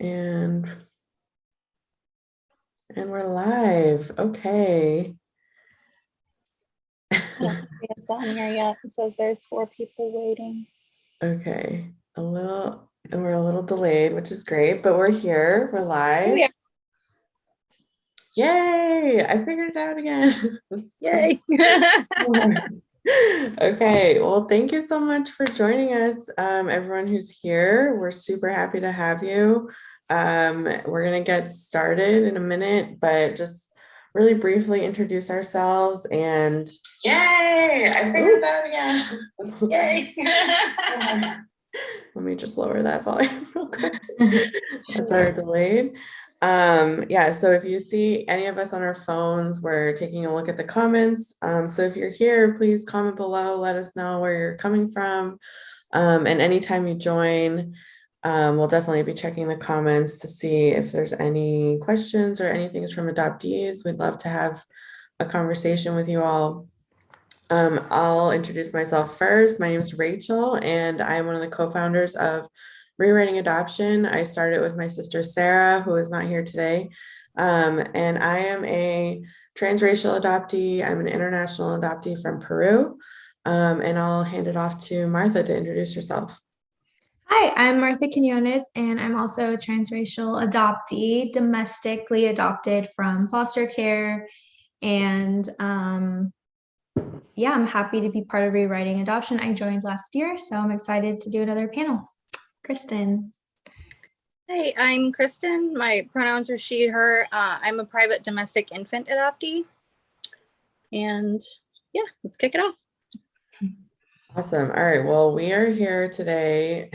And we're live. Okay. I don't think it's on here yet. It says there's 4 people waiting. Okay. We're a little delayed, which is great, but we're here. We're live. Oh, yeah. Yay! I figured it out again. Yay. Okay. Well, thank you so much for joining us, everyone who's here. We're super happy to have you. We're going to get started in a minute, but just really briefly introduce ourselves and yay! I figured it out again. Yay. Let me just lower that volume real quick. That's our delayed. Yeah, so if you see any of us on our phones, we're taking a look at the comments. So if you're here, please comment below, let us know where you're coming from. And anytime you join, we'll definitely be checking the comments to see if there's any questions or anything from adoptees. We'd love to have a conversation with you all. I'll introduce myself first. My name is Rachel, and I'm one of the co-founders of Rewriting Adoption. I started with my sister Sarah, who is not here today. And I am a transracial adoptee. I'm an international adoptee from Peru. And I'll hand it off to Martha to introduce herself. Hi, I'm Martha Quinones, and I'm also a transracial adoptee, domestically adopted from foster care. And yeah, I'm happy to be part of Rewriting Adoption. I joined last year, so I'm excited to do another panel. Kristen. Hey, I'm Kristen. My pronouns are she, her. I'm a private domestic infant adoptee. And yeah, let's kick it off. Awesome. All right. Well, we are here today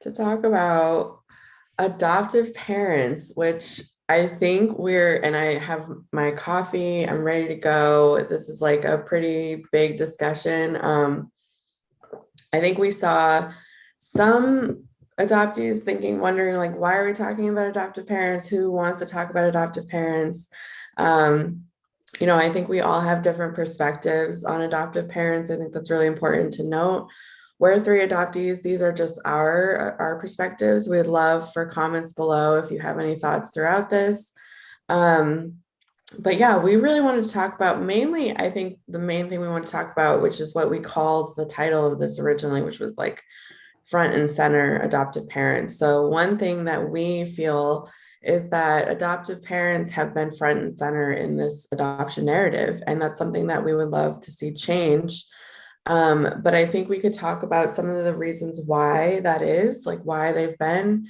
to talk about adoptive parents, which I think and I have my coffee, I'm ready to go. This is like a pretty big discussion. I think we saw some adoptees wondering like, why are we talking about adoptive parents? Who wants to talk about adoptive parents? I think we all have different perspectives on adoptive parents. I think that's really important to note. We're 3 adoptees. These are just our perspectives. We'd love for comments below if you have any thoughts throughout this. But yeah, we really wanted to talk about mainly, I think the main thing we want to talk about, which is what we called the title of this originally, which was like front and center adoptive parents. So one thing that we feel is that adoptive parents have been front and center in this adoption narrative. And that's something that we would love to see change. But I think we could talk about some of the reasons why that is, like why they've been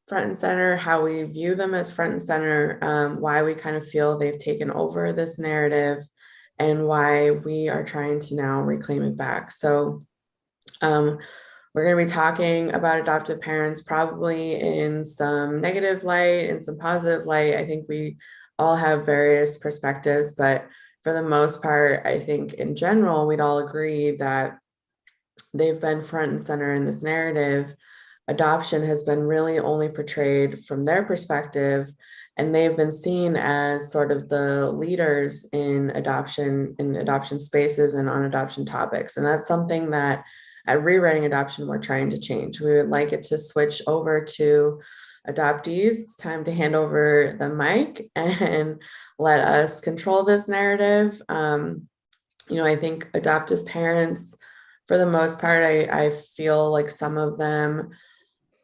front and center, how we view them as front and center, why we kind of feel they've taken over this narrative, and why we are trying to now reclaim it back. So we're going to be talking about adoptive parents probably in some negative light and some positive light. I think we all have various perspectives, but for the most part, I think in general, we'd all agree that they've been front and center in this narrative. Adoption has been really only portrayed from their perspective, and they've been seen as sort of the leaders in adoption spaces and on adoption topics. And that's something that at Rewriting Adoption, we're trying to change. We would like it to switch over to adoptees. It's time to hand over the mic and let us control this narrative. I think adoptive parents, for the most part, I feel like some of them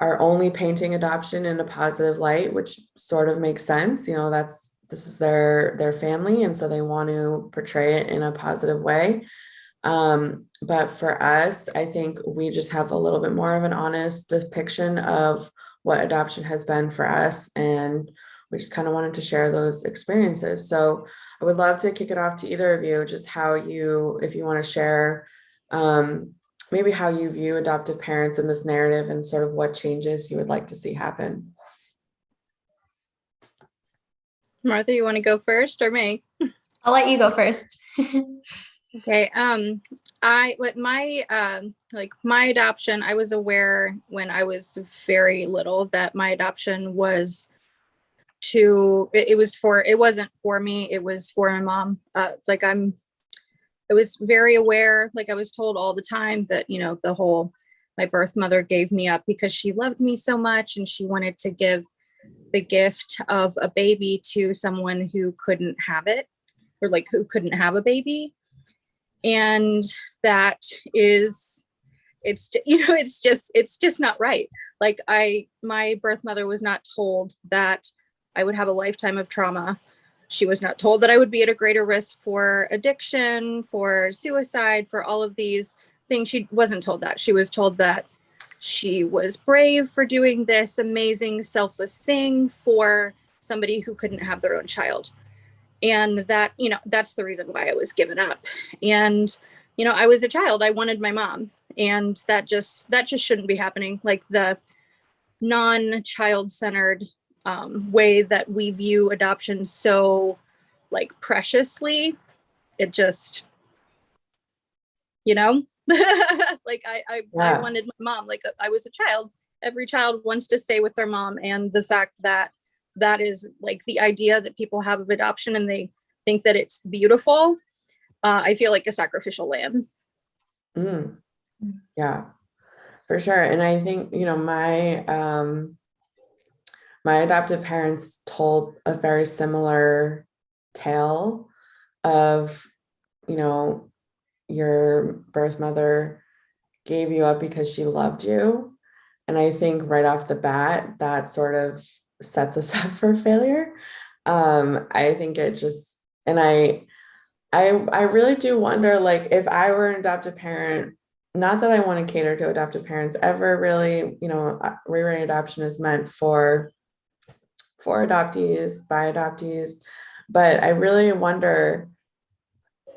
are only painting adoption in a positive light, which sort of makes sense. This is their family, and so they want to portray it in a positive way. But for us, I think we just have a little bit more of an honest depiction of what adoption has been for us. And we just kind of wanted to share those experiences. So I would love to kick it off to either of you, just if you want to share, maybe how you view adoptive parents in this narrative and sort of what changes you would like to see happen. Martha, you want to go first or me? I'll let you go first. Okay. My adoption, I was aware when I was very little that my adoption was it wasn't for me, it was for my mom. I was very aware, like I was told all the time that, the whole my birth mother gave me up because she loved me so much and she wanted to give the gift of a baby to someone who couldn't have it, or like who couldn't have a baby. And that is, it's, you know, it's just not right. Like my birth mother was not told that I would have a lifetime of trauma. She was not told that I would be at a greater risk for addiction, for suicide, for all of these things. She wasn't told that. She was told that she was brave for doing this amazing, selfless thing for somebody who couldn't have their own child. And that, you know, that's the reason why I was given up. And, you know, I was a child. I wanted my mom. And that just shouldn't be happening. Like the non-child centered way that we view adoption so like preciously, it just, you know, like I wanted my mom. Like I was a child. Every child wants to stay with their mom. And the fact that that is like the idea that people have of adoption and they think that it's beautiful, I feel like a sacrificial lamb. Yeah, for sure. And I think, you know, my adoptive parents told a very similar tale of, you know, your birth mother gave you up because she loved you. And I think right off the bat, that sort of sets us up for failure. I think it just, and I really do wonder, like, if I were an adoptive parent, not that I want to cater to adoptive parents ever, really, you know, rewriting adoption is meant for adoptees, by adoptees, but I really wonder,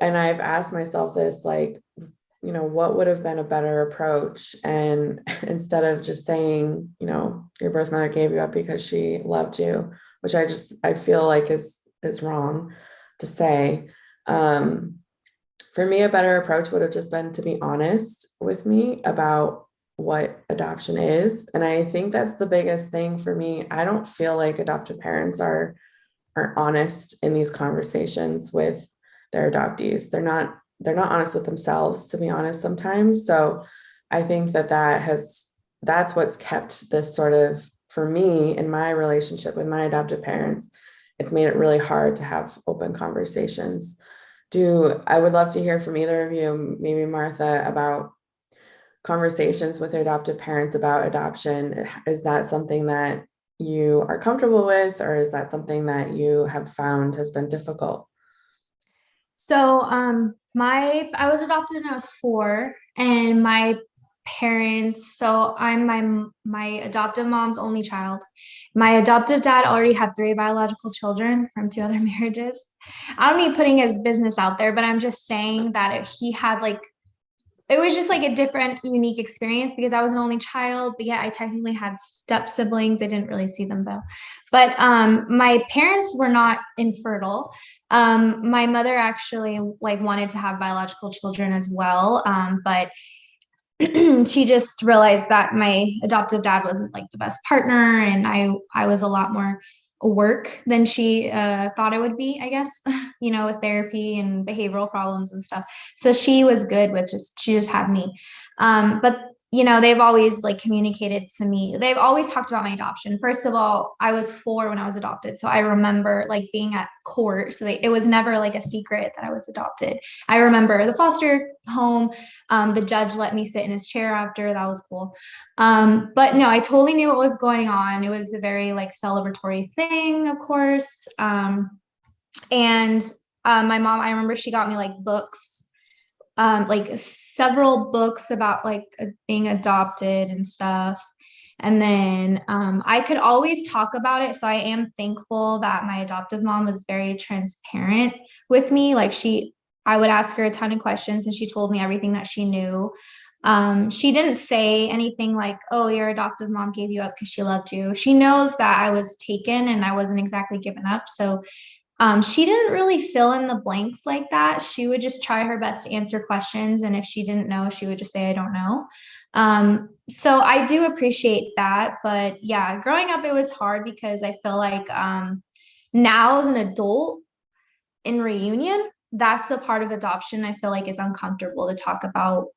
and I've asked myself this, like, you know, what would have been a better approach? And instead of just saying, you know, your birth mother gave you up because she loved you, which I feel like is wrong to say. For me, a better approach would have just been to be honest with me about what adoption is. And I think that's the biggest thing for me. I don't feel like adoptive parents are honest in these conversations with their adoptees. They're not honest with themselves, to be honest, sometimes. So I think that's what's kept this sort of, for me, in my relationship with my adoptive parents, it's made it really hard to have open conversations. I would love to hear from either of you, maybe Martha, about conversations with adoptive parents about adoption. Is that something that you are comfortable with, or is that something that you have found has been difficult? So I was adopted when I was 4, and my parents, so I'm my adoptive mom's only child. My adoptive dad already had 3 biological children from 2 other marriages. I don't mean putting his business out there, but I'm just saying that he had like, it was just like a different, unique experience because I was an only child, but yeah, I technically had step siblings. I didn't really see them though. But my parents were not infertile. My mother actually like wanted to have biological children as well, but she just realized that my adoptive dad wasn't like the best partner, and I was a lot more work than she thought I would be, I guess, you know, with therapy and behavioral problems and stuff. So she was good with she just had me. But you know, they've always like communicated to me. They've always talked about my adoption. First of all, I was 4 when I was adopted. So I remember like being at court. So it was never like a secret that I was adopted. I remember the foster home. The judge let me sit in his chair after. That was cool. But no, I totally knew what was going on. It was a very like celebratory thing, of course. And my mom, I remember she got me like books, like several books about like being adopted and stuff. And then I could always talk about it. So I am thankful that my adoptive mom was very transparent with me. Like I would ask her a ton of questions and she told me everything that she knew. She didn't say anything like, oh, your adoptive mom gave you up because she loved you. She knows that I was taken and I wasn't exactly given up. So she didn't really fill in the blanks like that. She would just try her best to answer questions. And if she didn't know, she would just say, I don't know. So I do appreciate that. But yeah, growing up, it was hard because I feel like now as an adult in reunion, that's the part of adoption I feel like is uncomfortable to talk about.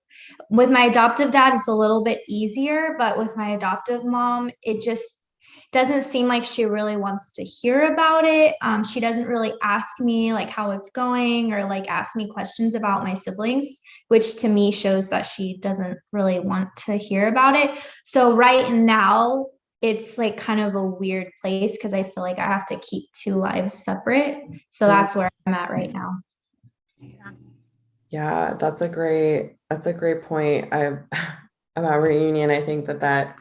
With my adoptive dad, it's a little bit easier, but with my adoptive mom, it just doesn't seem like she really wants to hear about it. She doesn't really ask me like how it's going or like ask me questions about my siblings, which to me shows that she doesn't really want to hear about it. So right now, it's like kind of a weird place because I feel like I have to keep two lives separate. So that's where I'm at right now. Yeah, that's a great point. About reunion. I think that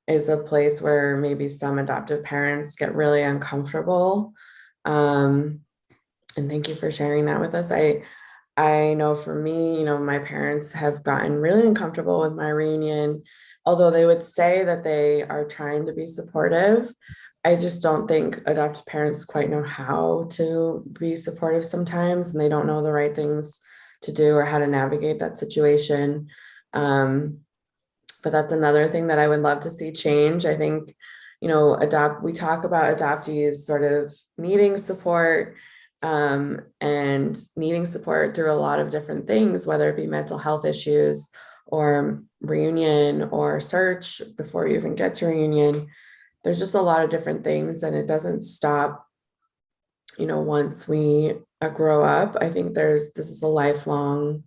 is a place where maybe some adoptive parents get really uncomfortable. And thank you for sharing that with us. I know for me, my parents have gotten really uncomfortable with my reunion, although they would say that they are trying to be supportive. I just don't think adoptive parents quite know how to be supportive sometimes, and they don't know the right things to do or how to navigate that situation. But that's another thing that I would love to see change. I think, we talk about adoptees sort of needing support, and needing support through a lot of different things, whether it be mental health issues or reunion or search before you even get to reunion. There's just a lot of different things, and it doesn't stop, once we grow up. I think this is a lifelong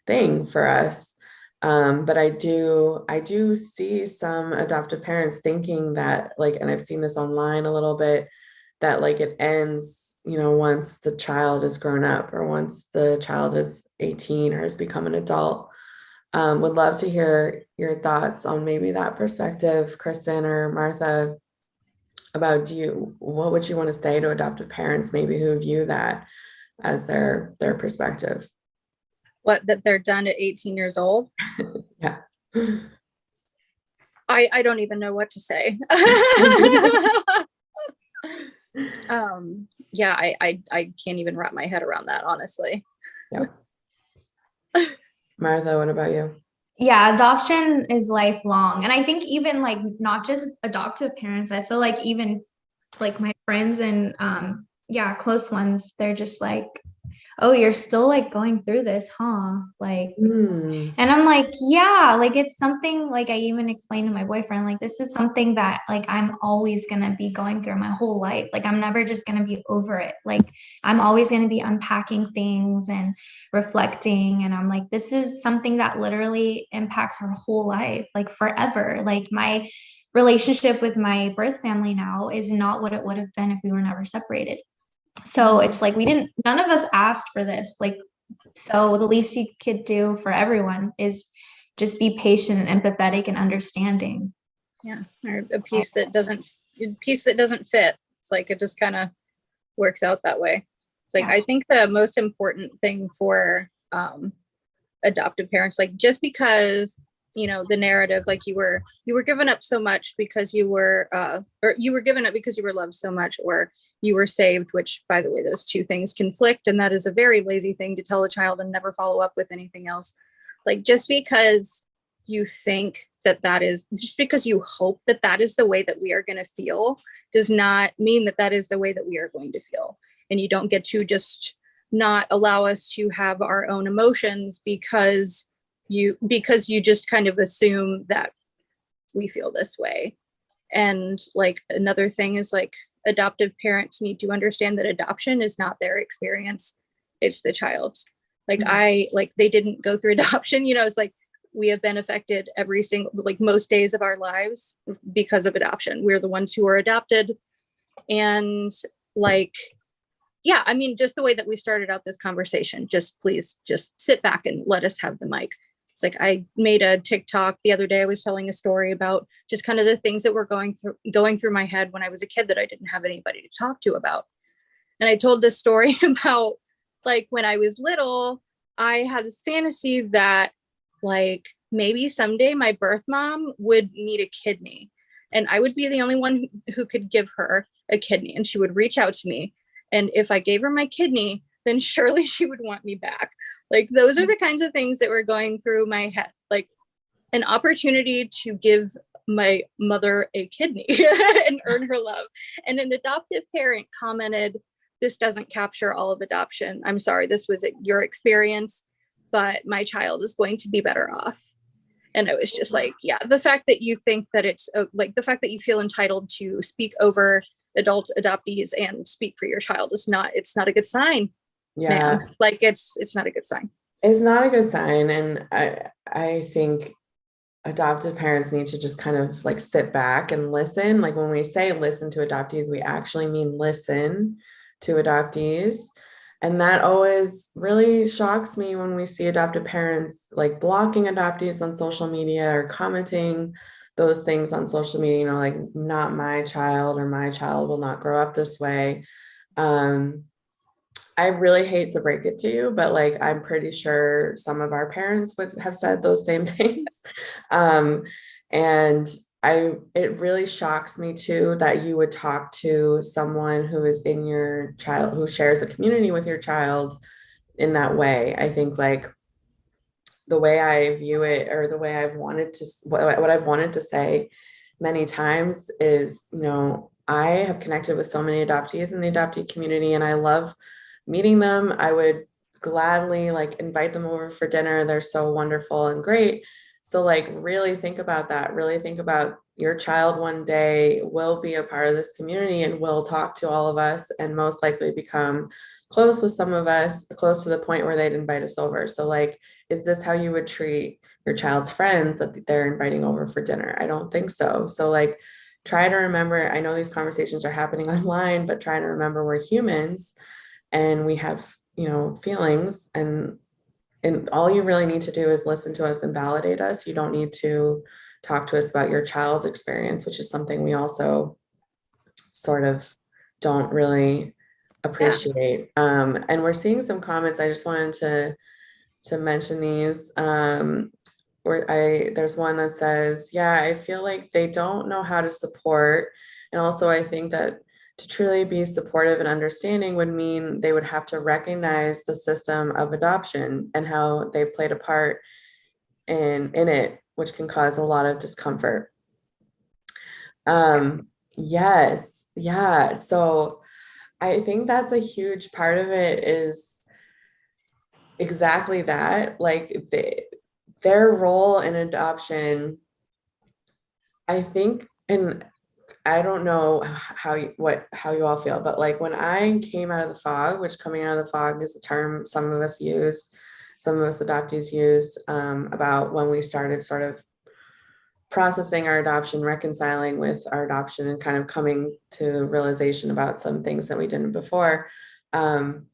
thing for us. But I do see some adoptive parents thinking that, like, and I've seen this online a little bit, that like it ends, once the child is grown up or once the child is 18 or has become an adult. Would love to hear your thoughts on maybe that perspective, Kristen or Martha, about what would you want to say to adoptive parents maybe who view that as their perspective? What, that they're done at 18 years old? Yeah. I don't even know what to say. Yeah, I can't even wrap my head around that, honestly. Yeah. Martha, what about you? Yeah, adoption is lifelong. And I think even like not just adoptive parents, I feel like even like my friends and close ones, they're just like, oh, you're still like going through this, huh? Like, and I'm like, yeah, like it's something like I even explained to my boyfriend, like, this is something that like I'm always gonna be going through my whole life. Like, I'm never just gonna be over it. Like, I'm always gonna be unpacking things and reflecting. And I'm like, this is something that literally impacts our whole life, like forever. Like, my relationship with my birth family now is not what it would have been if we were never separated. So it's like none of us asked for this. Like, so the least you could do for everyone is just be patient and empathetic and understanding. Yeah, or a piece that doesn't fit. It's like it just kind of works out that way. It's like, I think the most important thing for adoptive parents, like, just because the narrative, like you were given up so much because you were given up because you were loved so much, or you were saved, which, by the way, those two things conflict, and that is a very lazy thing to tell a child and never follow up with anything else. Like, just because you think just because you hope that is the way that we are going to feel, does not mean that is the way that we are going to feel. And you don't get to just not allow us to have our own emotions because you just kind of assume that we feel this way. And like, another thing is, like, adoptive parents need to understand that adoption is not their experience, it's the child's. Like, they didn't go through adoption, it's like, we have been affected every single, like, most days of our lives because of adoption. We're the ones who are adopted. And like, yeah, I mean, just the way that we started out this conversation, please sit back and let us have the mic. It's like, I made a TikTok the other day. I was telling a story about just kind of the things that were going through my head when I was a kid that I didn't have anybody to talk to about. And I told this story about, like, when I was little, I had this fantasy that, like, maybe someday my birth mom would need a kidney and I would be the only one who could give her a kidney, and she would reach out to me. And if I gave her my kidney, then surely she would want me back. Like, those are the kinds of things that were going through my head, like an opportunity to give my mother a kidney and earn her love. And an adoptive parent commented this doesn't capture all of adoption. I'm sorry, this was your experience, but my child is going to be better off. And it was just like, yeah, the fact that you think that it's like the fact that you feel entitled to speak over adult adoptees and speak for your child is not, it's not a good sign. Yeah. Man. Like it's not a good sign. It's not a good sign. And I think adoptive parents need to just kind of like sit back and listen. Like when we say listen to adoptees, we actually mean listen to adoptees. And that always really shocks me when we see adoptive parents like blocking adoptees on social media or commenting those things on social media, you know, like not my child or my child will not grow up this way. I really hate to break it to you, but like I'm pretty sure some of our parents would have said those same things. And it really shocks me too that you would talk to someone who is in your child, who shares a community with your child in that way. I think like the way I view it, or the way I've wanted to, what I've wanted to say many times is, you know, I have connected with so many adoptees in the adoptee community, and I love meeting them. I would gladly like invite them over for dinner. They're so wonderful and great. So like really think about that. Really think about your child one day will be a part of this community and will talk to all of us and most likely become close with some of us, close to the point where they'd invite us over. So like, is this how you would treat your child's friends that they're inviting over for dinner? I don't think so. So like, try to remember, I know these conversations are happening online, but try to remember we're humans and we have, you know, feelings, and all you really need to do is listen to us and validate us. You don't need to talk to us about your child's experience, which is something we also sort of don't really appreciate. And we're seeing some comments. I just wanted to mention these. There's one that says, yeah, I feel like they don't know how to support. And also I think that to truly be supportive and understanding would mean they would have to recognize the system of adoption and how they've played a part in it, which can cause a lot of discomfort. Yes, yeah. So I think that's a huge part of it, is exactly that. Like their role in adoption, I think, and I don't know how you all feel, but like when I came out of the fog, which coming out of the fog is a term some of us used, some of us adoptees used, about when we started sort of processing our adoption, reconciling with our adoption, and kind of coming to realization about some things that we didn't before. And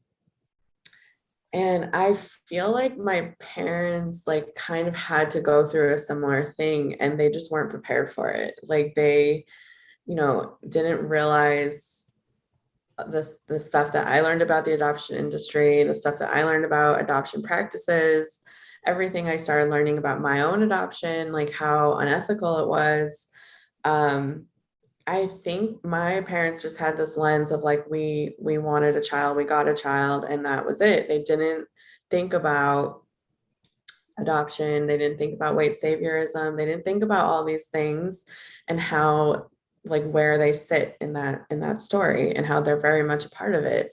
I feel like my parents like kind of had to go through a similar thing, and they just weren't prepared for it. Like they, you know, didn't realize the stuff that I learned about the adoption industry, the stuff that I learned about adoption practices, everything I started learning about my own adoption, like how unethical it was. I think my parents just had this lens of like, we wanted a child, we got a child, and that was it. They didn't think about adoption. They didn't think about white saviorism. They didn't think about all these things and how, like, where they sit in that story and how they're very much a part of it.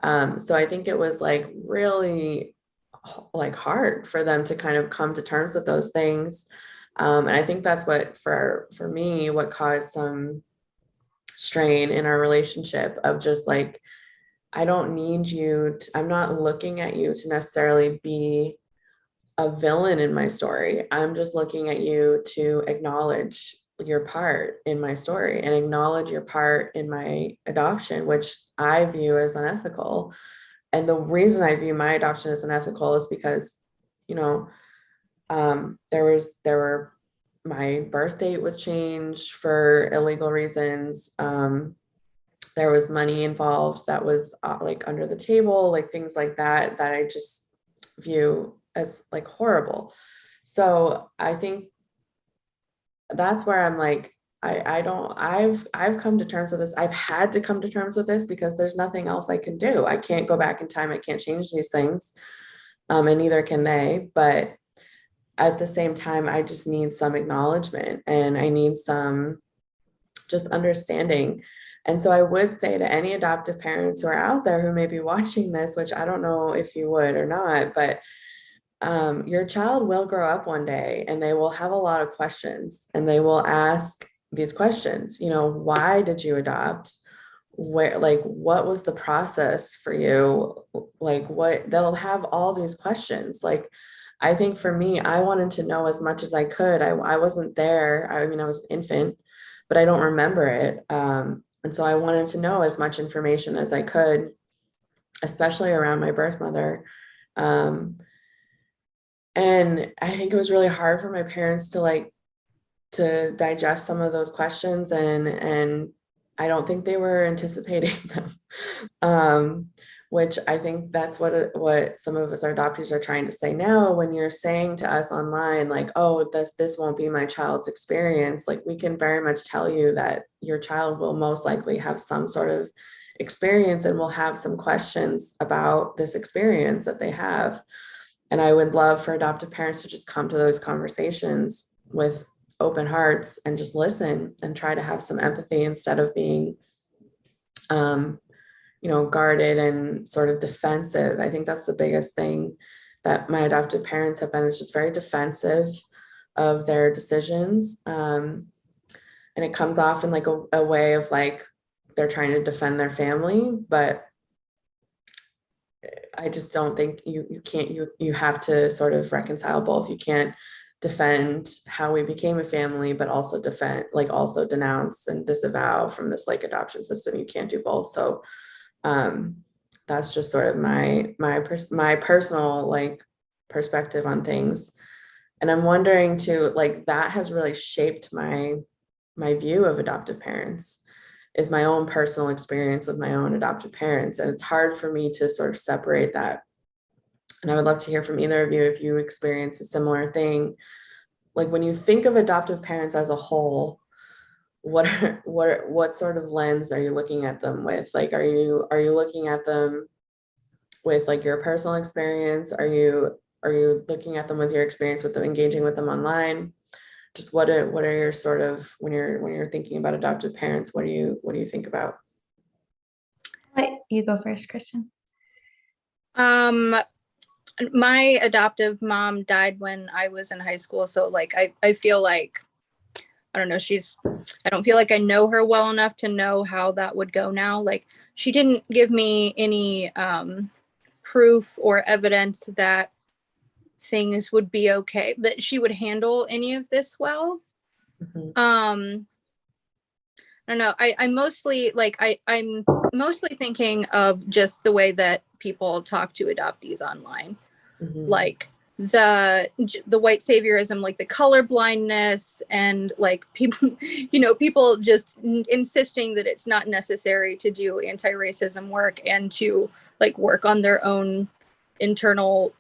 So I think it was like really like hard for them to kind of come to terms with those things. And I think that's what for me, what caused some strain in our relationship of just like, I don't need you I'm not looking at you to necessarily be a villain in my story. I'm just looking at you to acknowledge your part in my story and acknowledge your part in my adoption, which I view as unethical. And the reason I view my adoption as unethical is because, you know, my birth date was changed for illegal reasons. There was money involved that was like under the table, like things like that I just view as like horrible. So I think that's where I'm like, I've come to terms with this. I've had to come to terms with this because there's nothing else I can do. I can't go back in time. I can't change these things. And neither can they. But at the same time, I just need some acknowledgement, and I need some just understanding. And so I would say to any adoptive parents who are out there who may be watching this, which I don't know if you would or not, but your child will grow up one day and they will have a lot of questions and they will ask these questions, you know, why did you adopt? Where, like, what was the process for you? Like, what, they'll have all these questions. Like, I think for me, I wanted to know as much as I could. I wasn't there. I mean, I was an infant, but I don't remember it. And so I wanted to know as much information as I could, especially around my birth mother. And I think it was really hard for my parents to like to digest some of those questions, and I don't think they were anticipating them. Which I think that's what some of us our adoptees are trying to say now. When you're saying to us online, like, oh, this won't be my child's experience, like, we can very much tell you that your child will most likely have some sort of experience and will have some questions about this experience that they have. And I would love for adoptive parents to just come to those conversations with open hearts and just listen and try to have some empathy instead of being, guarded and sort of defensive. I think that's the biggest thing that my adoptive parents have been, is just very defensive of their decisions. And it comes off in like a way of like, they're trying to defend their family, but I just don't think you have to sort of reconcile both. You can't defend how we became a family, but also also denounce and disavow from this like adoption system. You can't do both. So that's just sort of my personal like perspective on things. And I'm wondering too, like, that has really shaped my view of adoptive parents, is my own personal experience with my own adoptive parents. And it's hard for me to sort of separate that. And I would love to hear from either of you if you experience a similar thing. Like, when you think of adoptive parents as a whole, what sort of lens are you looking at them with? Like, are you looking at them with like your personal experience? Are you looking at them with your experience with them, engaging with them online? Just what are your sort of, when you're thinking about adoptive parents, what do you think about? Let you go first, Kristen. My adoptive mom died when I was in high school, so like I feel like, I don't know, I don't feel like I know her well enough to know how that would go now. Like, she didn't give me any proof or evidence that things would be okay, that she would handle any of this well. Mm-hmm. I don't know. I'm mostly like, I'm mostly thinking of just the way that people talk to adoptees online. Mm-hmm. Like the white saviorism, like the color blindness, and like people just insisting that it's not necessary to do anti-racism work and to like work on their own internal,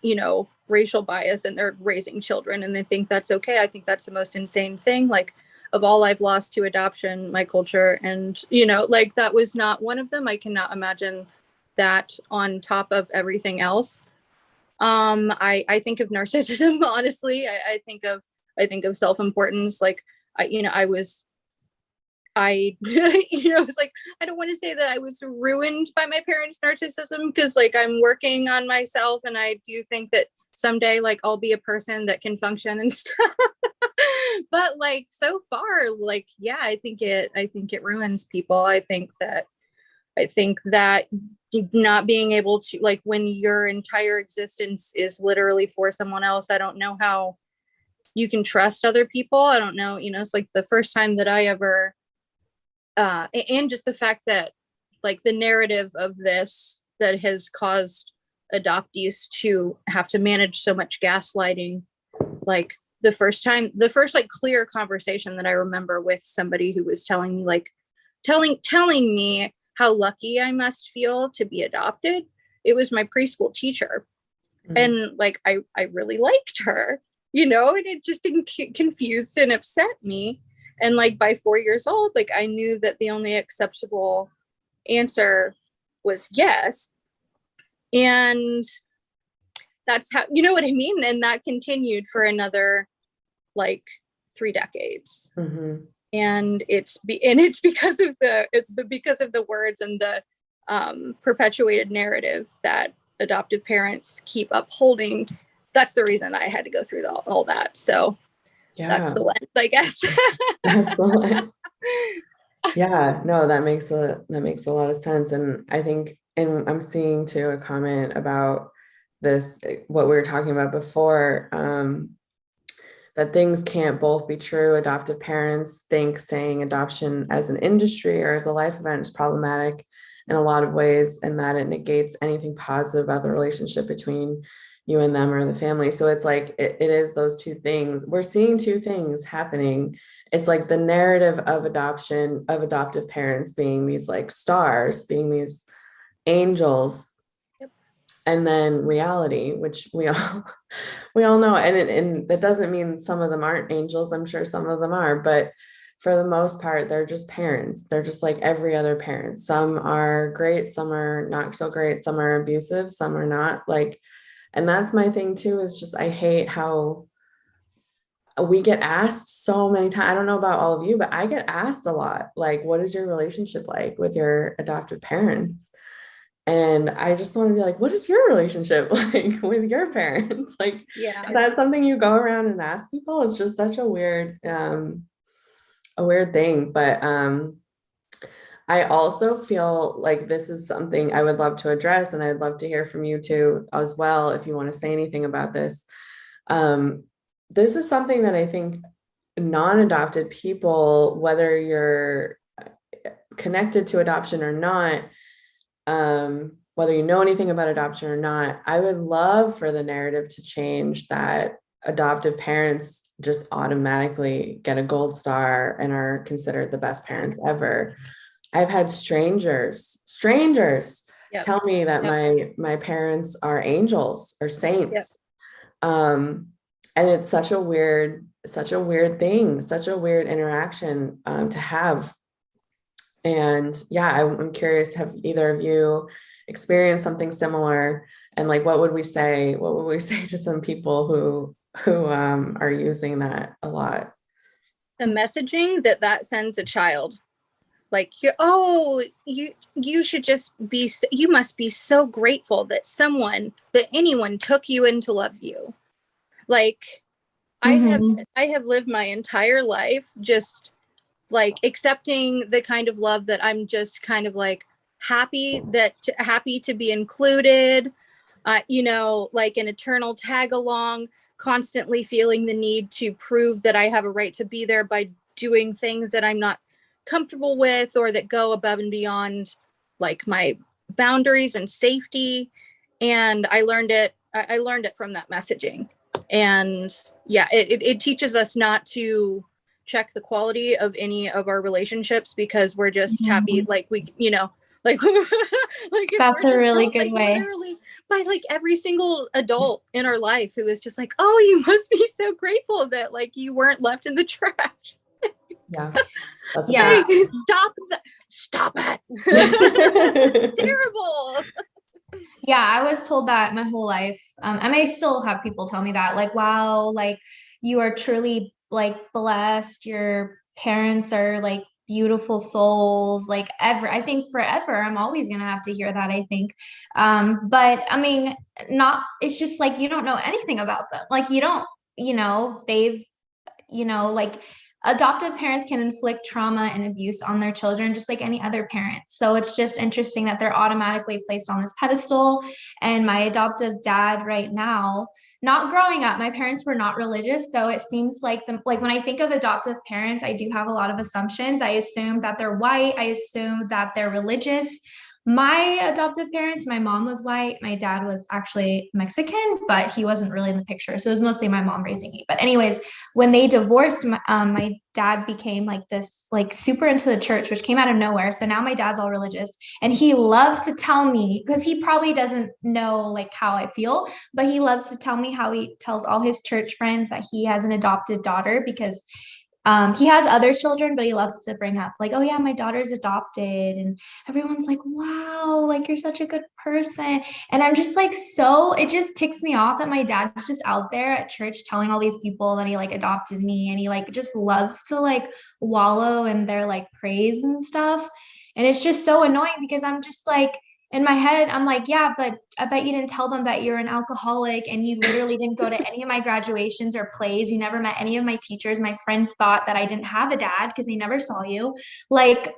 racial bias, and they're raising children and they think that's okay. I think that's the most insane thing. Like, of all I've lost to adoption, my culture, and like, that was not one of them. I cannot imagine that on top of everything else. I think of narcissism, honestly. I think of self-importance. Like, it's like, I don't want to say that I was ruined by my parents' narcissism, because like, I'm working on myself, and I do think that someday, like, I'll be a person that can function and stuff. But like, so far, like, yeah, I think it ruins people. I think that not being able to, like, when your entire existence is literally for someone else, I don't know how you can trust other people. I don't know, it's like the first time that I ever, and just the fact that, like, the narrative of this that has caused adoptees to have to manage so much gaslighting. Like, the first like clear conversation that I remember with somebody who was telling me, like, telling me how lucky I must feel to be adopted, it was my preschool teacher. Mm-hmm. And like, I really liked her, and it just confused and upset me. And like, by 4 years old, like, I knew that the only acceptable answer was yes. And that's how, what I mean? And that continued for another like 3 decades. Mm-hmm. And it's because of the words and the perpetuated narrative that adoptive parents keep upholding. That's the reason I had to go through all that. So that's the lens, I guess. That's the lens. Yeah, no, that makes a lot of sense. And I think, and I'm seeing too a comment about this, what we were talking about before, that things can't both be true. Adoptive parents think saying adoption as an industry or as a life event is problematic in a lot of ways, and that it negates anything positive about the relationship between you and them or the family. So it's like, it is those two things. We're seeing two things happening. It's like the narrative of adoption, of adoptive parents being these like stars, being these angels, and then reality, which we all know. And that doesn't mean some of them aren't angels. I'm sure some of them are, but for the most part, they're just parents. They're just like every other parent. Some are great, some are not so great, some are abusive, some are not. Like, and that's my thing too, is just I hate how we get asked so many times. I don't know about all of you, but I get asked a lot, like, what is your relationship like with your adoptive parents? And I just want to be like, what is your relationship like with your parents? Like, yeah, is that something you go around and ask people? It's just such a weird thing. But I also feel like this is something I would love to address, and I'd love to hear from you too as well, if you want to say anything about this. This is something that I think non-adopted people, whether you're connected to adoption or not, whether you know anything about adoption or not, I would love for the narrative to change, that adoptive parents just automatically get a gold star and are considered the best parents ever. I've had strangers tell me that my parents are angels or saints. And it's such a weird thing, such a weird interaction to have. And yeah, I'm curious, have either of you experienced something similar? And like, what would we say to some people who are using that a lot? The messaging that sends a child, like, you should just be, you must be so grateful that anyone took you in to love you. Like, I have lived my entire life just like accepting the kind of love that I'm just kind of like happy to be included, like an eternal tag along, constantly feeling the need to prove that I have a right to be there by doing things that I'm not comfortable with or that go above and beyond like my boundaries and safety. And I learned it from that messaging. And yeah, it teaches us not to check the quality of any of our relationships because we're just happy, like we, like like that's a really good way. Literally by like every single adult in our life who is just like, oh, you must be so grateful that like you weren't left in the trash. Yeah. Yeah. Hey, stop it. It's terrible. Yeah, I was told that my whole life. I may still have people tell me that, like, wow, like you are truly like blessed. Your parents are like beautiful souls, like ever. I think forever, I'm always gonna have to hear that, I think. But I mean, it's just like you don't know anything about them. Like you don't, they've, like adoptive parents can inflict trauma and abuse on their children just like any other parents. So it's just interesting that they're automatically placed on this pedestal. And my adoptive dad right now, not growing up, my parents were not religious, though it seems like like when I think of adoptive parents, I do have a lot of assumptions. I assume that they're white. I assume that they're religious. My adoptive parents, my mom was white, my dad was actually Mexican, but he wasn't really in the picture. So it was mostly my mom raising me. But anyways, when they divorced, my dad became like this, like super into the church, which came out of nowhere. So now my dad's all religious, and he loves to tell me, because he probably doesn't know like how I feel, but he loves to tell me how he tells all his church friends that he has an adopted daughter, because He has other children, but he loves to bring up like, oh yeah, my daughter's adopted. And everyone's like, wow, like you're such a good person. And I'm just like, so it just ticks me off that my dad's just out there at church telling all these people that he like adopted me. And he like just loves to like wallow in their like praise and stuff. And it's just so annoying because I'm just like, in my head, I'm like, yeah, but I bet you didn't tell them that you're an alcoholic and you literally didn't go to any of my graduations or plays. You never met any of my teachers. My friends thought that I didn't have a dad because they never saw you. Like,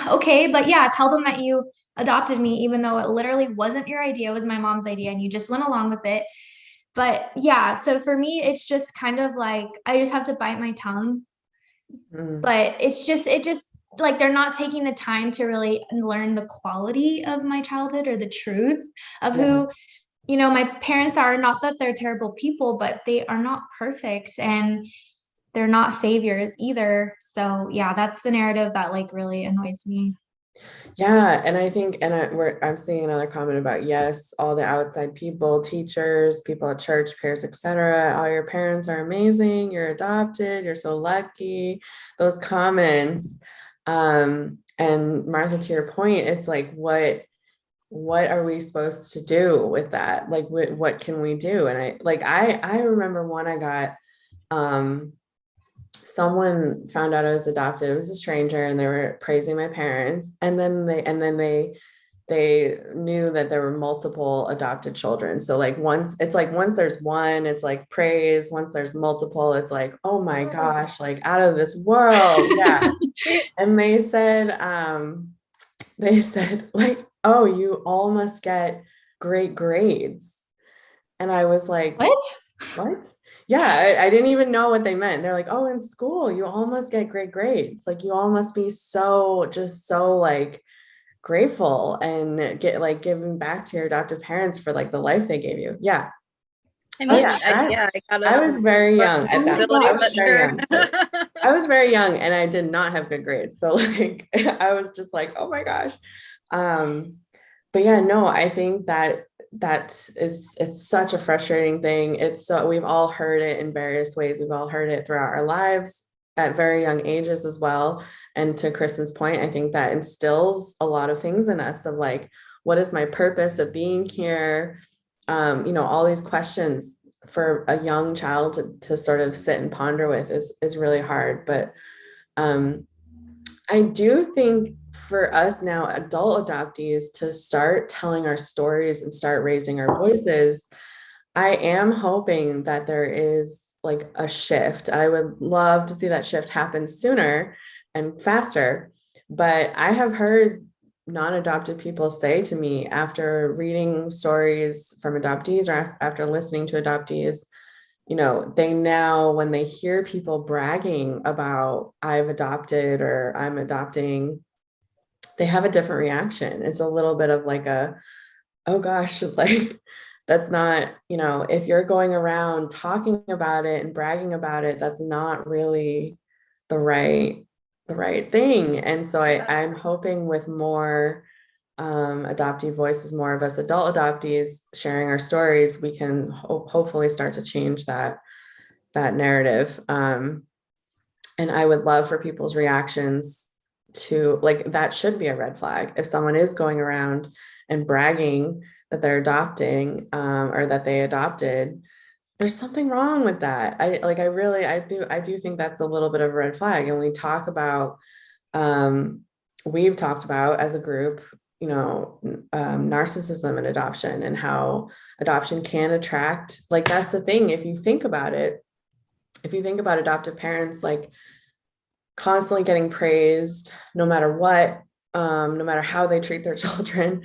okay, but yeah, tell them that you adopted me, even though it literally wasn't your idea, it was my mom's idea, and you just went along with it. But yeah, so for me, it's just kind of like I just have to bite my tongue. But it just like they're not taking the time to really learn the quality of my childhood or the truth of who, my parents are. Not that they're terrible people, but they are not perfect and they're not saviors either. So yeah, that's the narrative that like really annoys me. Yeah, and I think, I'm seeing another comment about, yes, all the outside people, teachers, people at church, peers, etc. All your parents are amazing. You're adopted. You're so lucky. Those comments. And Martha, to your point, it's like, what are we supposed to do with that? Like, what can we do? And I remember when I got, someone found out I was adopted. It was a stranger, and they were praising my parents. And then they knew that there were multiple adopted children. So like once there's one, it's like praise. Once there's multiple, it's like, oh my gosh, like out of this world. Yeah. And they said like, oh, you all must get great grades. And I was like, what? Yeah, I didn't even know what they meant. They're like, oh, in school, you all must get great grades. Like you all must be so like grateful and get like giving back to your adoptive parents for like the life they gave you. Yeah. I mean, I was very young at that. I was very young and I did not have good grades. So like I was just like, oh my gosh. But yeah, no, I think it's such a frustrating thing. We've all heard it in various ways. We've all heard it throughout our lives at very young ages as well. And to Kristen's point, I think that instills a lot of things in us of like, what is my purpose of being here? All these questions for a young child to sort of sit and ponder with is really hard. But I do think for us now, adult adoptees, to start telling our stories and start raising our voices, I am hoping that there is like a shift. I would love to see that shift happen sooner and faster. But I have heard non-adopted people say to me after reading stories from adoptees or after listening to adoptees, they now, when they hear people bragging about I've adopted or I'm adopting, they have a different reaction. It's a little bit of like oh gosh, like that's not, if you're going around talking about it and bragging about it, that's not really the right thing. And so I'm hoping with more adoptee voices, more of us adult adoptees sharing our stories, we can hopefully start to change that narrative. And I would love for people's reactions to like, that should be a red flag. If someone is going around and bragging that they're adopting or that they adopted, there's something wrong with that. I do think that's a little bit of a red flag. And we've talked about as a group, narcissism and adoption, and how adoption can attract, like, that's the thing. If you think about adoptive parents, like constantly getting praised, no matter what, no matter how they treat their children,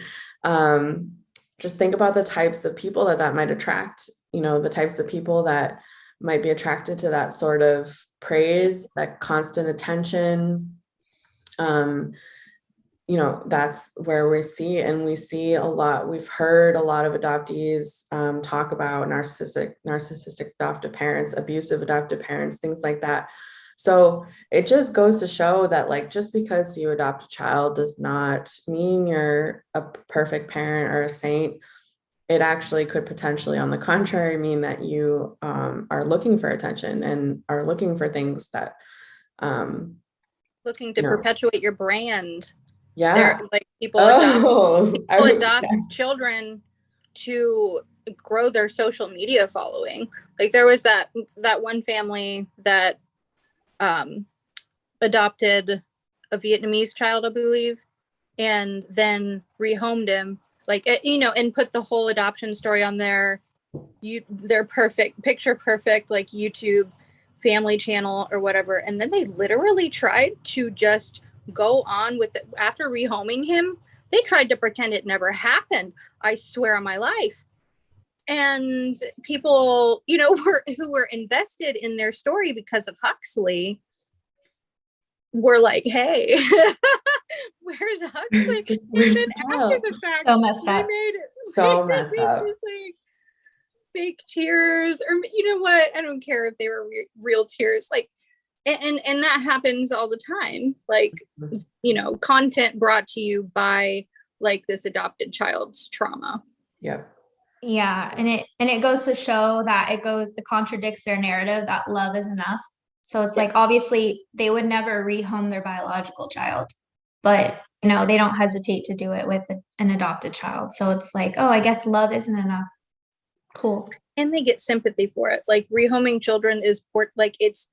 just think about the types of people that might attract, the types of people that might be attracted to that sort of praise, that constant attention. That's where we see a lot. We've heard a lot of adoptees talk about narcissistic adoptive parents, abusive adoptive parents, things like that. So it just goes to show that, like, just because you adopt a child does not mean you're a perfect parent or a saint. It actually could potentially, on the contrary, mean that you are looking for attention and are looking for things that Looking to No. perpetuate your brand. Yeah. They're like people adopt children to grow their social media following. Like there was that one family that adopted a Vietnamese child, I believe, and then rehomed him, like, you know, and put the whole adoption story on their perfect, picture perfect, like YouTube family channel or whatever. And then they literally tried to just go on with it after rehoming him. They tried to pretend it never happened. I swear on my life. And people, you know, who were invested in their story because of Huxley were like, hey, where's Huxley? Where's and then after the fact, so messed up. So messed up. This, like, fake tears, or you know what? I don't care if they were real tears. Like, and that happens all the time. Like, you know, content brought to you by like this adopted child's trauma. Yep. Yeah, and it goes to show that it contradicts their narrative that love is enough. So it's like, obviously they would never rehome their biological child, but you know, they don't hesitate to do it with an adopted child. So it's like, oh, I guess love isn't enough. Cool. And they get sympathy for it. Like rehoming children is like, it's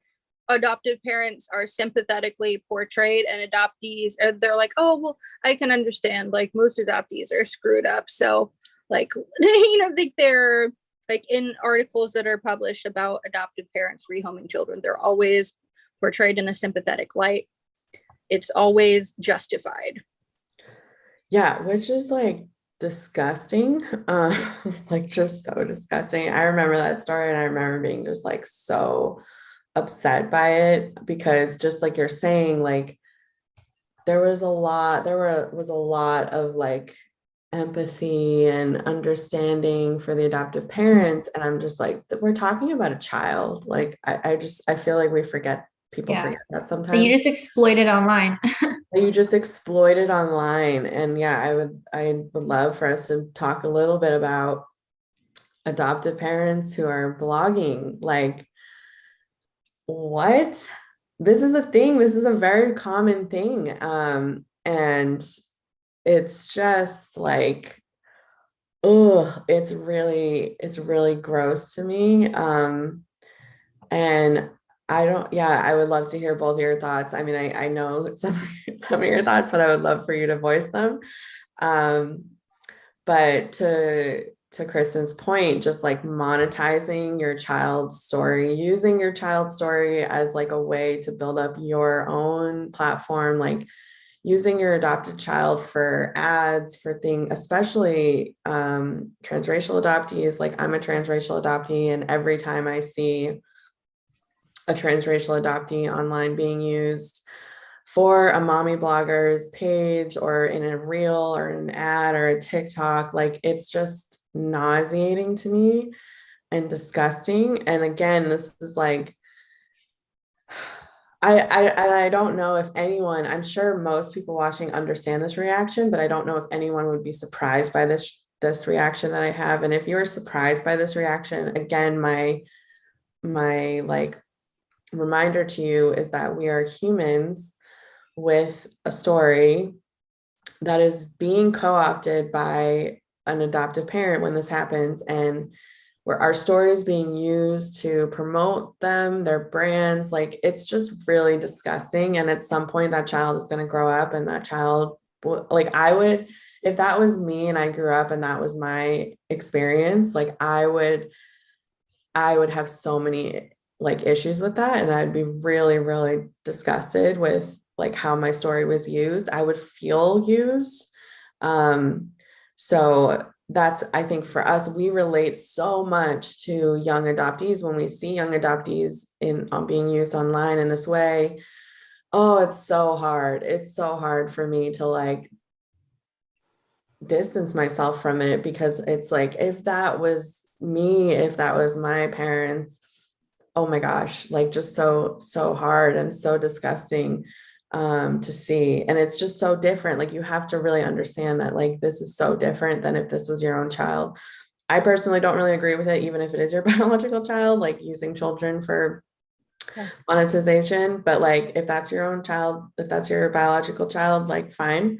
adoptive parents are sympathetically portrayed, and adoptees, they're like, oh, well, I can understand, like most adoptees are screwed up. So like, you know, think they're like in articles that are published about adoptive parents rehoming children, they're always portrayed in a sympathetic light. It's always justified. Yeah, which is like disgusting. Like just so disgusting. I remember that story, and I remember being just like so upset by it, because just like you're saying, like there was a lot of like empathy and understanding for the adoptive parents, and I'm just like, we're talking about a child. Like I feel like we forget, people forget that sometimes. You just exploit it online. You just exploit it online. And yeah, I would love for us to talk a little bit about adoptive parents who are blogging. Like, what? This is a thing. This is a very common thing. And it's just like, oh, it's really gross to me. And I would love to hear both of your thoughts. I mean, I know some of your thoughts, but I would love for you to voice them. But to Kristen's point, just like monetizing your child's story, using your child's story as like a way to build up your own platform, like using your adopted child for ads, for things, especially transracial adoptees. Like I'm a transracial adoptee, and every time I see a transracial adoptee online being used for a mommy blogger's page or in a reel or an ad or a TikTok, like it's just nauseating to me and disgusting. And again, this is like, I don't know if anyone, I'm sure most people watching understand this reaction, but I don't know if anyone would be surprised by this reaction that I have. And if you're surprised by this reaction, again, my like reminder to you is that we are humans with a story that is being co-opted by an adoptive parent when this happens, and where our story is being used to promote them, their brands. Like it's just really disgusting. And at some point that child is going to grow up, and that child, like I would, if that was me and I grew up and that was my experience, like I would have so many like issues with that. And I'd be really, really disgusted with like how my story was used. I would feel used. So that's, I think for us, we relate so much to young adoptees when we see young adoptees being used online in this way. Oh, it's so hard. It's so hard for me to like distance myself from it, because it's like, if that was me, if that was my parents, oh my gosh, like just so hard and so disgusting to see. And it's just so different. Like you have to really understand that like this is so different than if this was your own child. I personally don't really agree with it, even if it is your biological child, like using children for Yeah. monetization, but like if that's your own child, if that's your biological child, like fine.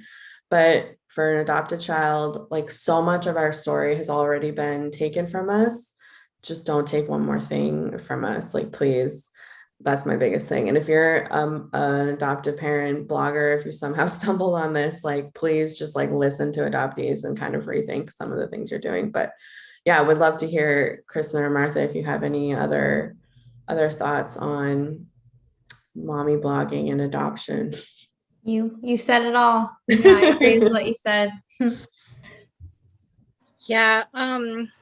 But for an adopted child, like so much of our story has already been taken from us. Just don't take one more thing from us, like please. That's my biggest thing. And if you're an adoptive parent blogger, if you somehow stumbled on this, like please just like listen to Adoptees and kind of rethink some of the things you're doing. But yeah, I would love to hear Kristen or Martha if you have any other thoughts on mommy blogging and adoption. You said it all. Yeah, I agree with what you said. Yeah. I'm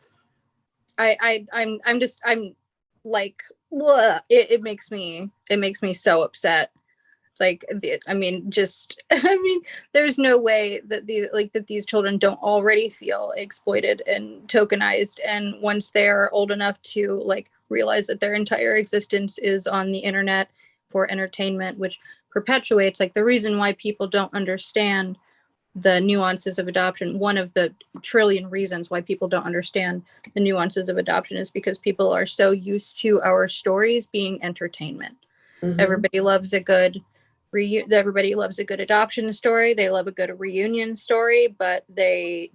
like, bleh. It makes me so upset. Like, I mean, just, I mean, there's no way that these children don't already feel exploited and tokenized. And once they're old enough to like realize that their entire existence is on the internet for entertainment, which perpetuates like the reason why people don't understand the nuances of adoption. One of the trillion reasons why people don't understand the nuances of adoption is because people are so used to our stories being entertainment. Mhm. Everybody loves a good adoption story. They love a good reunion story, but they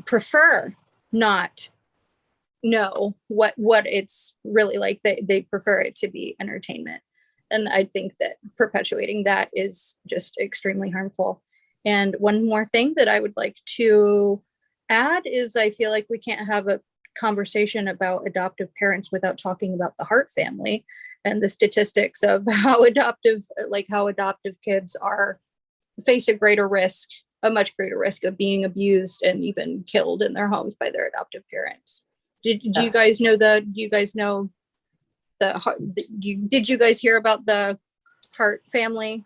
prefer not know what it's really like. They prefer it to be entertainment. And I think that perpetuating that is just extremely harmful. And one more thing that I would like to add is I feel like we can't have a conversation about adoptive parents without talking about the Hart family and the statistics of how adoptive kids are face a much greater risk of being abused and even killed in their homes by their adoptive parents. Did you guys know did you guys hear about the Hart family?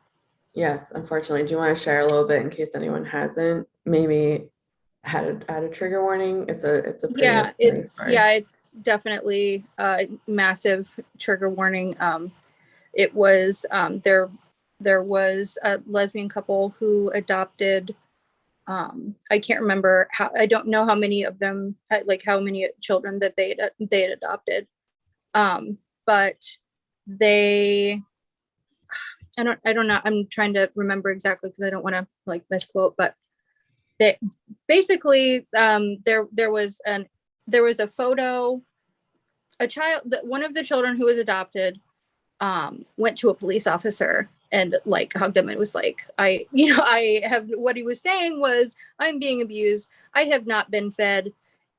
Yes, unfortunately. Do you want to share a little bit in case anyone hasn't maybe had a trigger warning? It's a pretty it's definitely a massive trigger warning. It was there was a lesbian couple who adopted. I can't remember I don't know how many of them, like how many children that they had adopted. But they, I don't know. I'm trying to remember exactly because I don't want to like misquote, but they basically, there was a photo, one of the children who was adopted, went to a police officer and like hugged him and was like, what he was saying was, I'm being abused. I have not been fed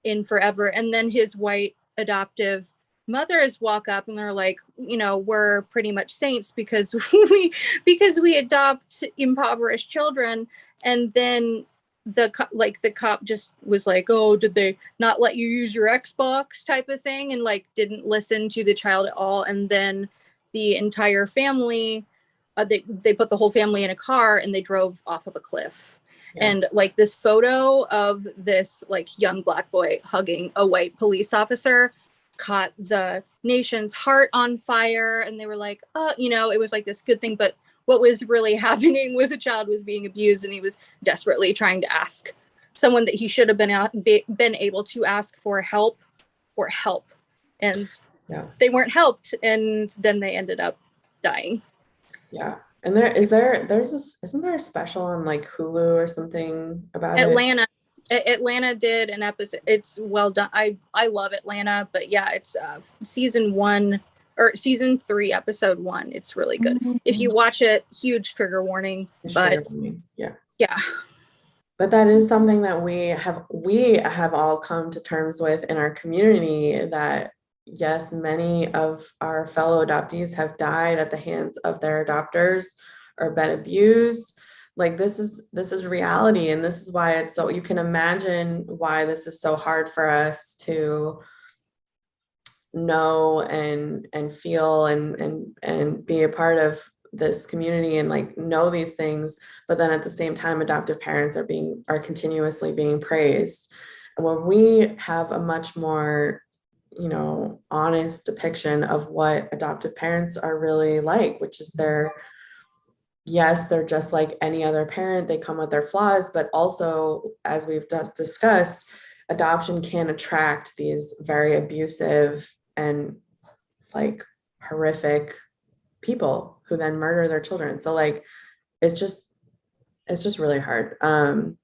in forever. And then his white adoptive mothers walk up and they're like, we're pretty much saints because we adopt impoverished children. And then the cop just was like, oh, did they not let you use your Xbox type of thing, and like didn't listen to the child at all. And then the entire family, they put the whole family in a car and they drove off of a cliff. Yeah. And like this photo of this like young Black boy hugging a white police officer caught the nation's heart on fire. And they were like, it was like this good thing. But what was really happening was a child was being abused and he was desperately trying to ask someone that he should have been able to ask for help. And they weren't helped. And then they ended up dying. Yeah. And isn't there a special on like Hulu or something about Atlanta? Atlanta did an episode. It's well done. I love Atlanta, but yeah, it's season 3, episode 1. It's really good. Mm-hmm. If you watch it, huge trigger warning. Yeah. Yeah. But that is something that we have all come to terms with in our community, that yes, many of our fellow adoptees have died at the hands of their adopters or been abused. Like this is reality. And this is why it's so, you can imagine why this is so hard for us to know and feel and be a part of this community and like know these things. But then at the same time, adoptive parents are continuously being praised. And when we have a much more honest depiction of what adoptive parents are really like, which is they're just like any other parent. They come with their flaws, but also, as we've just discussed, adoption can attract these very abusive and like horrific people who then murder their children. So like, it's just really hard. And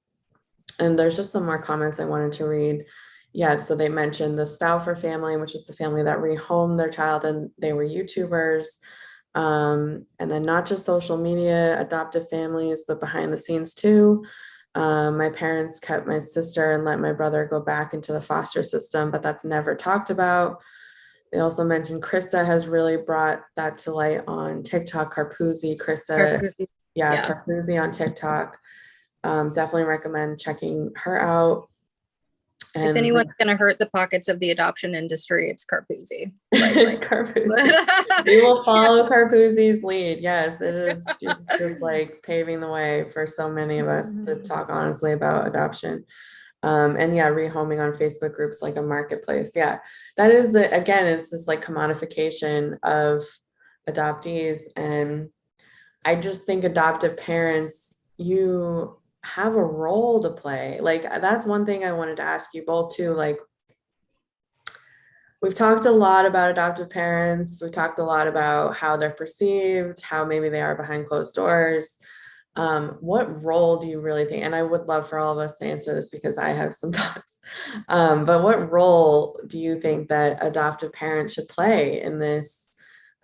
there's just some more comments I wanted to read. Yeah, so they mentioned the Stauffer family, which is the family that rehomed their child, and they were YouTubers. And then not just social media, adoptive families, but behind the scenes too. My parents kept my sister and let my brother go back into the foster system, but that's never talked about. They also mentioned Krista has really brought that to light on TikTok. Carpuzzi, Krista, yeah, Carpuzzi on TikTok. Definitely recommend checking her out. And if anyone's going to hurt the pockets of the adoption industry, it's Carpuzzi. It's Carpuzzi. We will follow Carpuzzi's lead. Yes, it is just like paving the way for so many of us to talk honestly about adoption. And yeah, rehoming on Facebook groups like a marketplace. Yeah, that is again, it's this like commodification of adoptees. And I just think adoptive parents, you have a role to play. Like, that's one thing I wanted to ask you both too. Like, we've talked a lot about adoptive parents. We've talked a lot about how they're perceived, how maybe they are behind closed doors. What role do you really think? And I would love for all of us to answer this because I have some thoughts. But what role do you think that adoptive parents should play in this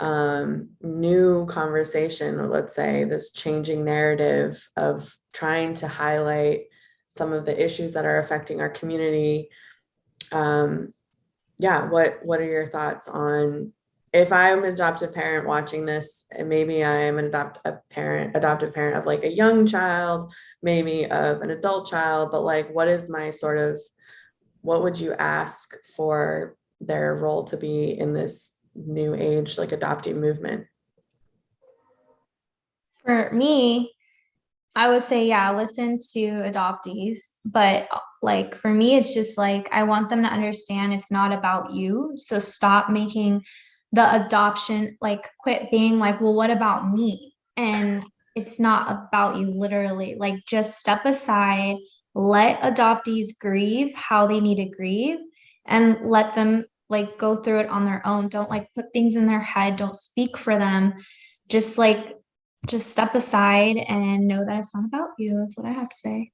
new conversation, or let's say this changing narrative of trying to highlight some of the issues that are affecting our community? Yeah, what are your thoughts on, if I'm an adoptive parent watching this, and maybe I am an adoptive parent of like a young child, maybe of an adult child, but like, what is my sort of, what would you ask for their role to be in this new age, like adoptee movement? For me, I would say, yeah, listen to adoptees. But like for me, it's just like I want them to understand it's not about you. So stop making the adoption, like quit being like, well, what about me? And it's not about you, literally. Like just step aside, let adoptees grieve how they need to grieve, and let them like go through it on their own. Don't like put things in their head, don't speak for them. Just like just step aside and know that it's not about you. That's what I have to say.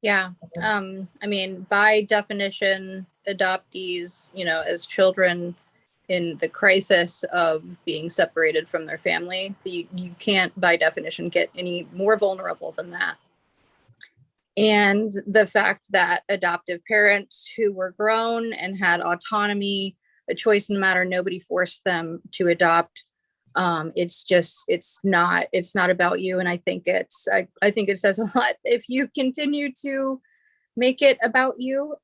Yeah. I mean, by definition, adoptees, as children in the crisis of being separated from their family, you can't by definition get any more vulnerable than that. And the fact that adoptive parents who were grown and had autonomy, a choice in the matter, nobody forced them to adopt. It's not about you. And I think I think it says a lot if you continue to make it about you.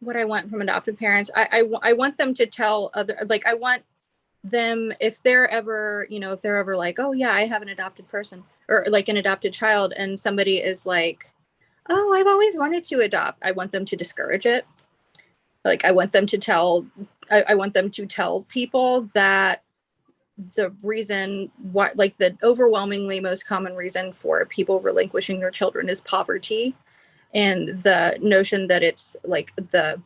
What I want from adoptive parents, I want them to tell other, like, I want them, if they're ever like, oh yeah, I have an adopted person or like an adopted child, and somebody is like, oh, I've always wanted to adopt, I want them to discourage it. Like, I want them to tell people that the reason why, like the overwhelmingly most common reason for people relinquishing their children is poverty. And the notion that it's like the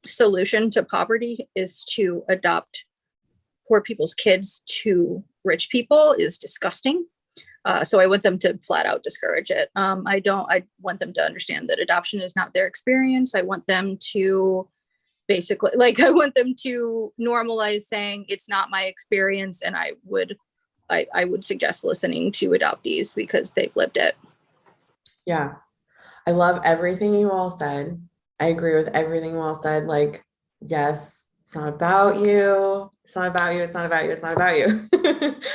solution to poverty is to adopt poor people's kids to rich people is disgusting. So I want them to flat out discourage it. I want them to understand that adoption is not their experience. I want them to basically, like, I want them to normalize saying it's not my experience. And I would suggest listening to adoptees because they've lived it. Yeah, I love everything you all said. I agree with everything you all said. Like, yes, it's not about you. It's not about you. It's not about you. It's not about you.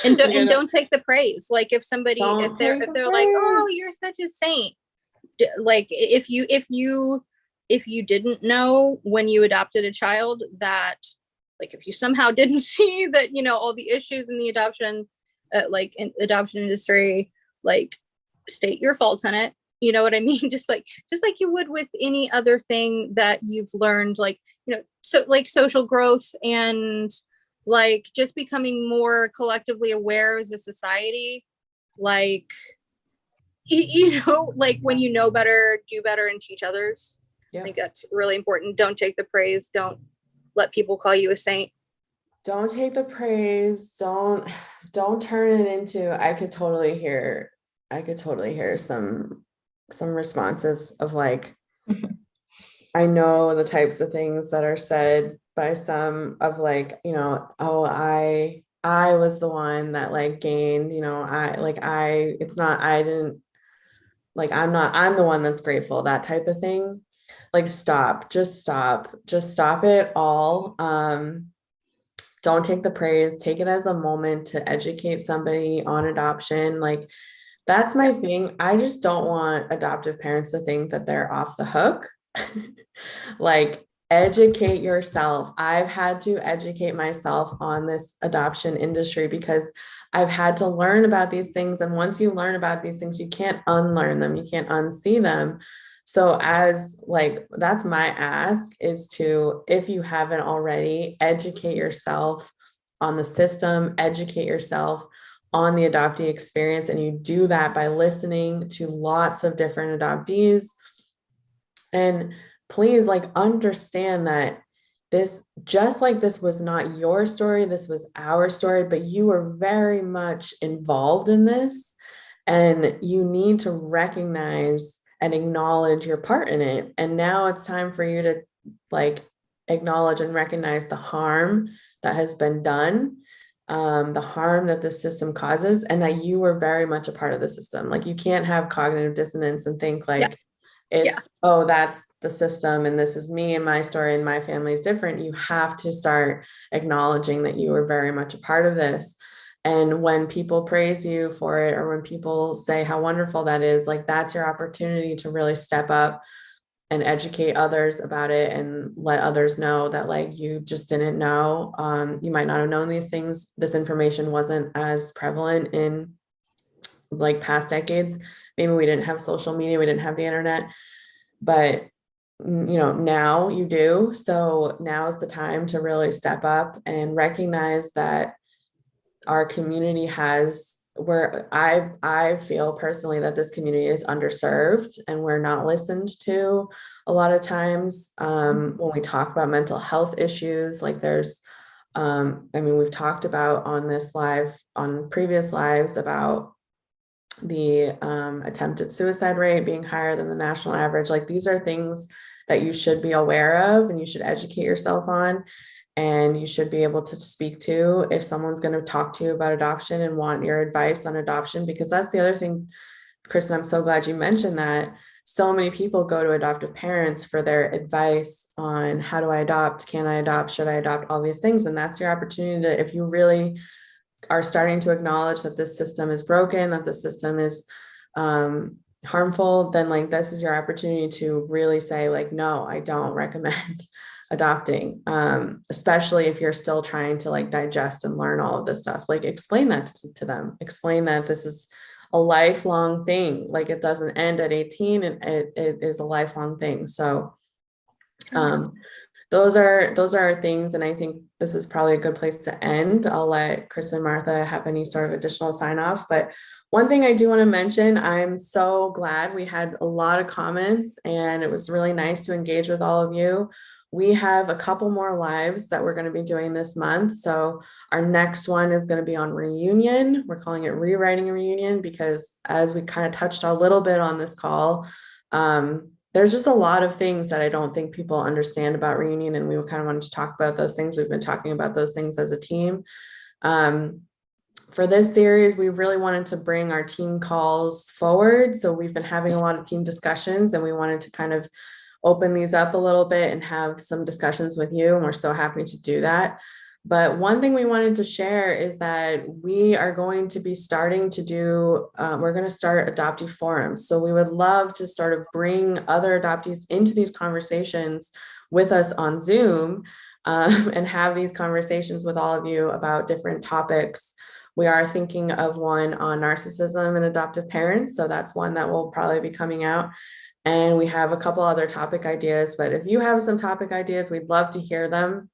And don't take the praise. Like, if somebody, if they're like, oh, you're such a saint. Like, if you didn't know when you adopted a child that, like, if you somehow didn't see that, all the issues in the adoption industry, like, state your faults in it. You know what I mean? Just like you would with any other thing that you've learned, like, so like social growth and like just becoming more collectively aware as a society. Like, like when you know better, do better and teach others. I think that's really important. Don't take the praise. Don't let people call you a saint. Don't take the praise. Don't turn it into, I could totally hear some responses of like, I know the types of things that are said by some of like, oh, I was the one that like gained, it's not, I didn't, like, I'm the one that's grateful, that type of thing. Like, just stop it all. Don't take the praise, take it as a moment to educate somebody on adoption. Like, that's my thing. I just don't want adoptive parents to think that they're off the hook. Like, educate yourself. I've had to educate myself on this adoption industry because I've had to learn about these things. And once you learn about these things, you can't unlearn them, you can't unsee them. So that's my ask, is to, if you haven't already, educate yourself on the system, educate yourself on the adoptee experience. And you do that by listening to lots of different adoptees. And please, like, understand that this was not your story, this was our story, but you were very much involved in this. And you need to recognize and acknowledge your part in it. And now it's time for you to like acknowledge and recognize the harm that has been done, the harm that the system causes, and that you were very much a part of the system. Like, you can't have cognitive dissonance and think like, oh, that's the system and this is me and my story and my family is different. You have to start acknowledging that you were very much a part of this. And when people praise you for it, or when people say how wonderful that is, like, that's your opportunity to really step up and educate others about it and let others know that, like, you just didn't know. You might not have known these things. This information wasn't as prevalent in like past decades. Maybe we didn't have social media, we didn't have the internet, but now you do. So now is the time to really step up and recognize that our community where I feel personally that this community is underserved and we're not listened to a lot of times. When we talk about mental health issues, like we've talked about on previous lives about the attempted suicide rate being higher than the national average. Like, these are things that you should be aware of and you should educate yourself on. And you should be able to speak to if someone's going to talk to you about adoption and want your advice on adoption, because that's the other thing, Kristen, I'm so glad you mentioned that. So many people go to adoptive parents for their advice on how do I adopt, can I adopt, should I adopt, all these things. And that's your opportunity to, if you really are starting to acknowledge that this system is broken, that the system is harmful, then like, this is your opportunity to really say like, no, I don't recommend adopting, especially if you're still trying to like digest and learn all of this stuff. Like, explain that to them, explain that this is a lifelong thing. Like, it doesn't end at 18 and it is a lifelong thing. So those are things. And I think this is probably a good place to end. I'll let Kristen and Martha have any sort of additional sign off, but one thing I do want to mention, I'm so glad we had a lot of comments and it was really nice to engage with all of you. We have a couple more lives that we're going to be doing this month. So our next one is going to be on reunion. We're calling it Rewriting a Reunion because, as we kind of touched a little bit on this call, there's just a lot of things that I don't think people understand about reunion. And we kind of wanted to talk about those things. We've been talking about those things as a team. For this series, we really wanted to bring our team calls forward. So we've been having a lot of team discussions and we wanted to kind of open these up a little bit and have some discussions with you. And we're so happy to do that. But one thing we wanted to share is that we are going to be starting to do, we're going to start adoptee forums. So we would love to sort of bring other adoptees into these conversations with us on Zoom and have these conversations with all of you about different topics. We are thinking of one on narcissism and adoptive parents. So that's one that will probably be coming out. And we have a couple other topic ideas, but if you have some topic ideas, we'd love to hear them.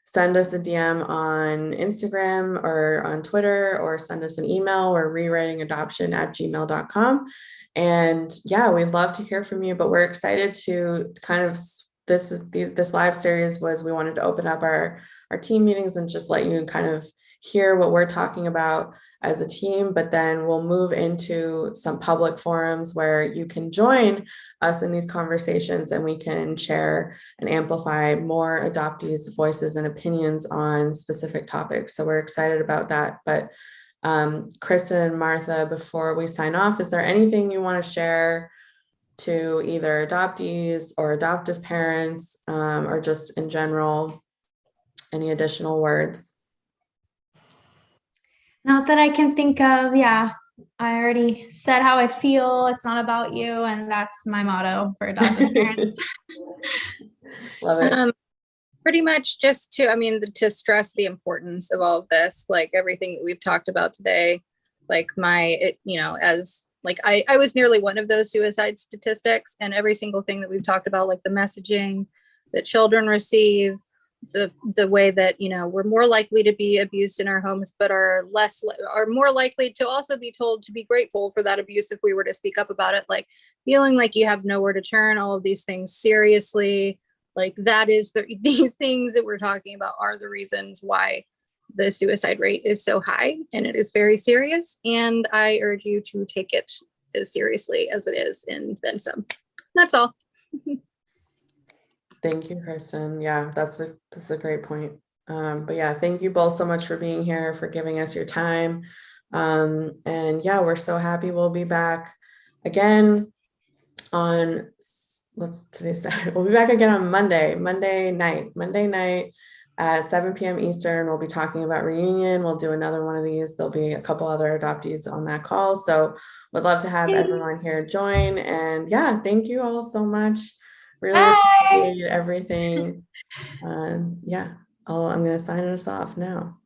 send us a DM on Instagram or on Twitter, or send us an email. We're rewritingadoption@gmail.com. And yeah, we'd love to hear from you, but we're excited to kind of, this live series was, we wanted to open up our team meetings and just let you kind of hear what we're talking about as a team, but then we'll move into some public forums where you can join us in these conversations, and we can share and amplify more adoptees' voices and opinions on specific topics. So we're excited about that. But Kristen and Martha, before we sign off, is there anything you want to share to either adoptees or adoptive parents, or just in general, any additional words? Not that I can think of. Yeah, I already said how I feel. It's not about you. And that's my motto for adoptive parents. Love it. Pretty much just to stress the importance of all of this, like everything that we've talked about today, like as like I was nearly one of those suicide statistics, and every single thing that we've talked about, like the messaging that children receive, the way that, we're more likely to be abused in our homes, but are more likely to also be told to be grateful for that abuse if we were to speak up about it, like feeling like you have nowhere to turn, all of these things. Seriously, like that is these things that we're talking about are the reasons why the suicide rate is so high, and it is very serious. And I urge you to take it as seriously as it is, and then some. That's all. Thank you, Kristen. Yeah, that's a great point. But yeah, thank you both so much for being here, for giving us your time. And yeah, we're so happy we'll be back again on, what's today's Saturday? We'll be back again on Monday night at 7 p.m. Eastern. We'll be talking about reunion. We'll do another one of these. There'll be a couple other adoptees on that call. So would love to have everyone here join. And yeah, thank you all so much. Really appreciate everything. Yeah, I'm going to sign us off now.